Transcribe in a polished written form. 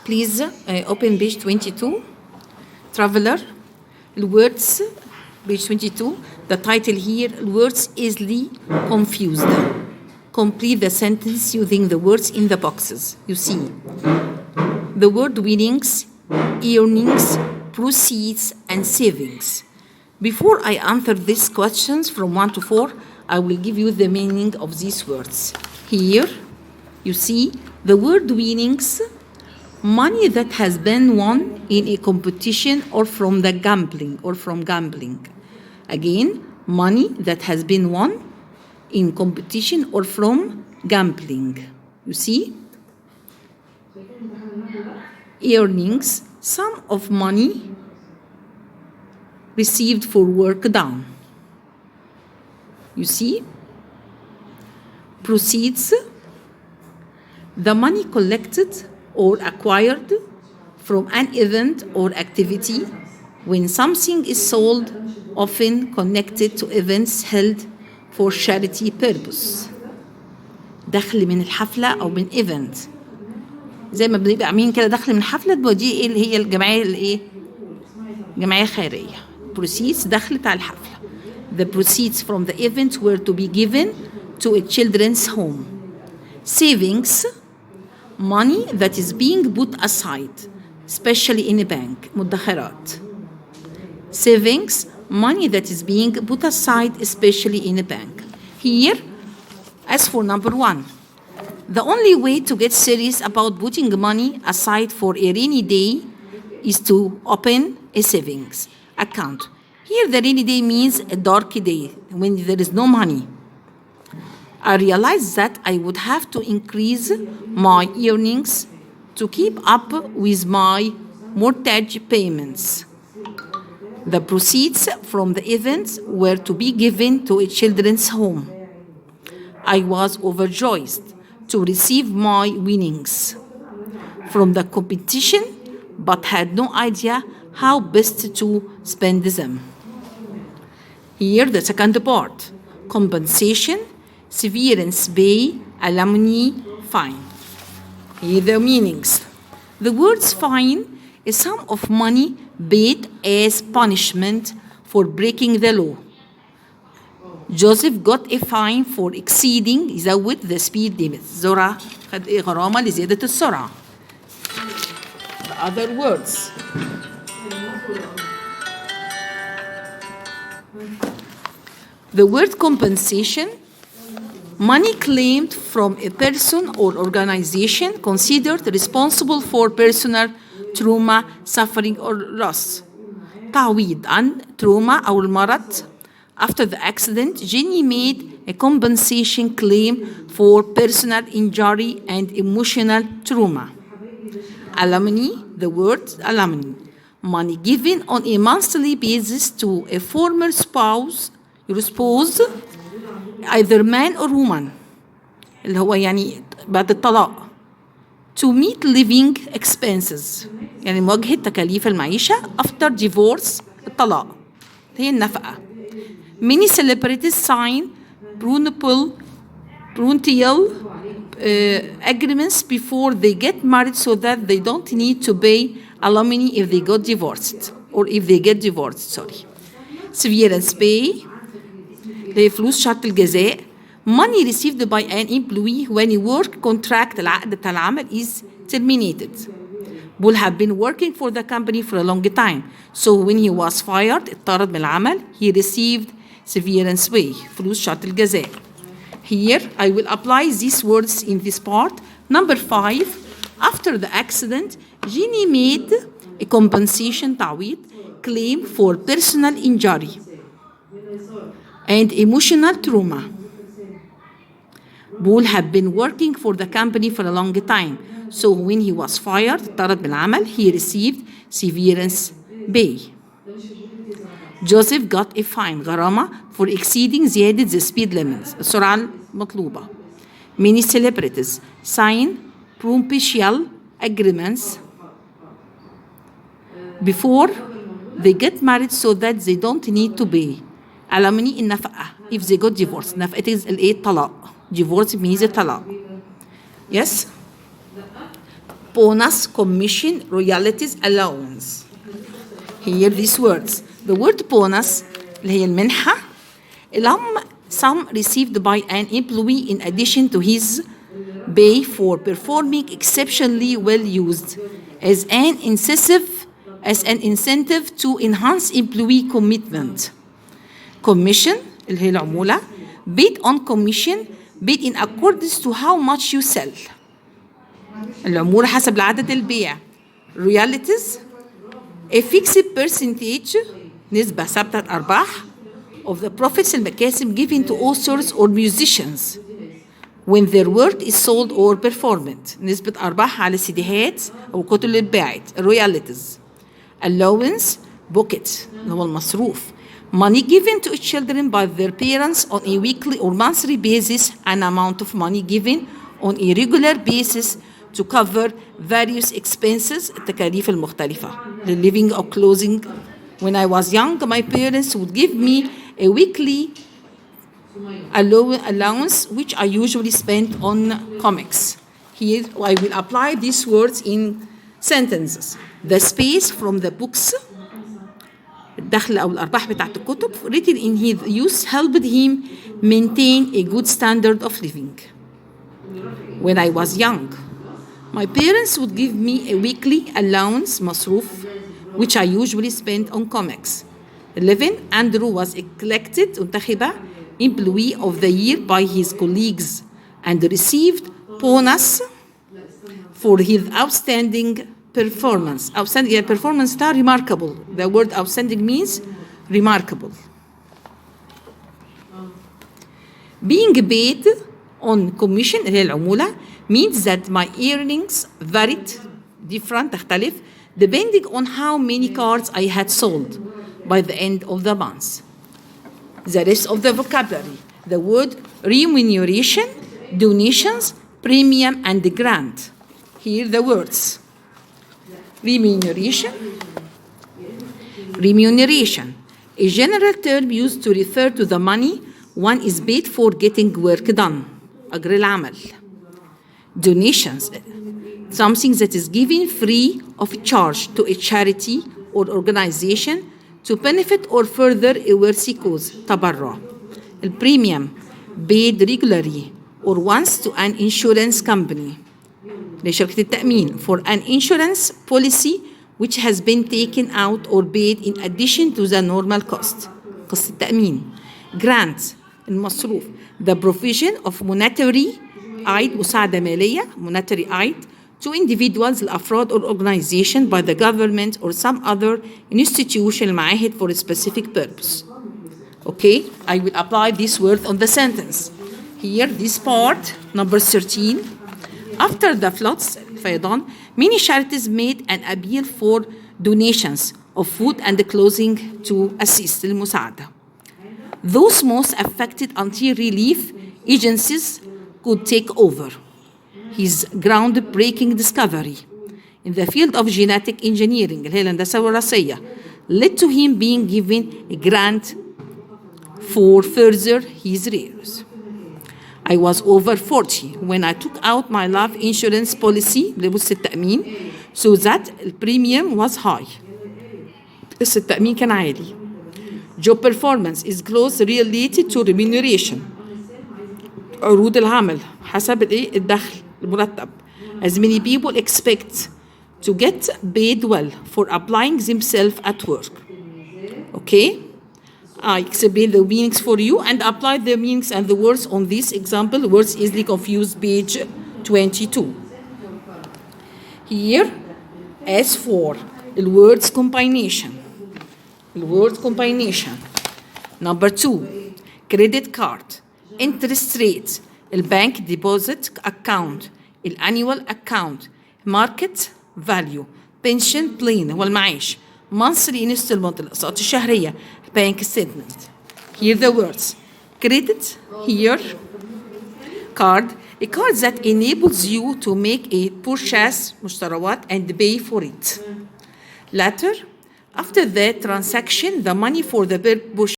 Please open page 22. Traveler. Words, page 22. The title here, words easily confused. Complete the sentence using the words in the boxes. You see, the word winnings, earnings, proceeds, and savings. Before I answer these questions from 1 to 4, I will give you the meaning of these words. Here, you see the word winnings, money that has been won in a competition or from gambling. Again, money that has been won in competition or from gambling. You see? Earnings, sum of money received for work done. You see? Proceeds, the money collected or acquired from an event or activity when something is sold, often connected to events held for charity purpose. دخل من الحفلة أو من event. زي ما بنبقى عاملين كده دخل من حفلة دي ايه اللي هي الجمعية الايه؟ جمعية خيرية. Proceeds دخلت على الحفلة. The proceeds from the event were to be given to a children's home. Savings, money that is being put aside, especially in a bank. مدخرات. Savings, money that is being put aside, especially in a bank. Here, as for number 1, the only way to get serious about putting money aside for a rainy day is to open a savings account. Here, the rainy day means a dark day when there is no money. I realized that I would have to increase my earnings to keep up with my mortgage payments. The proceeds from the events were to be given to a children's home. I was overjoyed to receive my winnings from the competition, but had no idea how best to spend them. Here, the second part, compensation, severance pay, alimony, fine. Here the meanings. The words fine is sum of money paid as punishment for breaking the law. Joseph got a fine for exceeding يزود the speed limit. زرع خد غرامة لزيادة السرعة. The other words. The word compensation, money claimed from a person or organization considered responsible for personal trauma, suffering, or loss. تعويض عن trauma أو المرض. After the accident, Jenny made a compensation claim for personal injury and emotional trauma. Alimony, the word alimony, money given on a monthly basis to a former spouse, your spouse, either man or woman, اللي هو يعني بعد الطلاق, to meet living expenses, يعني مواجهة تكاليف المعيشة after divorce, الطلاق, هي النفقة. Many celebrities sign prenuptial agreements before they get married so that they don't need to pay alimony if they got divorced or if they get divorced. Severance pay, فلوس شرط الجزاء, money received by an employee when a work contract العقد بتاع العمل is terminated. Bull had been working for the company for a long time, so when he was fired اتطرد من العمل, he received severance pay, فلوس شرط الجزاء. Here I will apply these words in this part. Number 5, after the accident, Jenny made a compensation تعويض claim for personal injury and emotional trauma. Bull had been working for the company for a long time, so when he was fired اتطرد من العمل, he received severance pay. Joseph got a fine غرامة for exceeding زيادة the speed limits, السرعة المطلوبة. Many celebrities sign prenuptial agreements before they get married so that they don't need to pay alimony النفقة if they got divorced. نفقة الطلاق. Divorce means الطلاق. Yes? bonus, commission, royalties, allowance. Here these words. The word bonus اللي هي المنحة sum received by an employee in addition to his pay for performing exceptionally well used as an incentive to enhance employee commitment. Commission اللي هي العمولة paid on commission paid in accordance to how much you sell. العمولة حسب العدد البيع. Royalties a fixed percentage نسبة ثابتة أرباح of the profits المكاسب given to authors or musicians when their work is sold or performed. نسبة أرباح على السيديهات أو الكتب اللي اتباعت. Royalties. Allowance bucket اللي هو المصروف. Money given to children by their parents on a weekly or monthly basis, an amount of money given on a regular basis to cover various expenses التكاليف المختلفة. The living or clothing. When I was young, my parents would give me a weekly allowance which I usually spent on comics. Here I will apply these words in sentences. The space from the books الدخل أو الأرباح بتاعت الكتب written in his youth helped him maintain a good standard of living. When I was young, my parents would give me a weekly allowance مصروف which I usually spent on comics. 11. Andrew was elected انتخب employee of the year by his colleagues and received bonus for his outstanding performance. Outstanding performance ده remarkable. The word outstanding means remarkable. Being paid on commission اللي هي العمولة means that my earnings varied different تختلف depending on how many cards I had sold by the end of the month. The rest of the vocabulary. The word remuneration, donations, premium, and grant. Here the words. Remuneration. Remuneration. A general term used to refer to the money one is paid for getting work done. أجر العمل. Donations. Something that is given free of charge to a charity or organization to benefit or further a worthy cause. تبرع. The premium paid regularly or once to an insurance company. لشركة التأمين for an insurance policy which has been taken out or paid in addition to the normal cost. قسط التأمين. Grant المصروف. The provision of monetary aid مساعدة مالية monetary aid to individuals الأفراد or organization by the government or some other institution المعاهد for a specific purpose. Okay, I will apply this word on the sentence. Here, this part, number 13. After the floods, فيضان, many charities made an appeal for donations of food and clothing to assist المساعدة. Those most affected until relief agencies could take over. His groundbreaking discovery in the field of genetic engineering اللي هي الهندسة الوراثية led to him being given a grant for further his research. I was over 40 when I took out my life insurance policy لبص التأمين so that the premium was high. بس التأمين كان عالي. Job performance is closely related to remuneration. عروض العمل حسب الدخل المرتب. As many people expect to get paid well for applying themselves at work. Okay? I explain the meanings for you and apply the meanings and the words on this example. Words easily confused, page 22. Here, as for the words combination. The word combination. Number 2, credit card, interest rate, the bank deposit account, the annual account, market value, pension plan والمعاش, monthly installment الأقساط الشهرية, bank statement. Here the words. Credit, here, card, a card that enables you to make a purchase مشتريات and pay for it. Later, after the transaction, the money for the purchase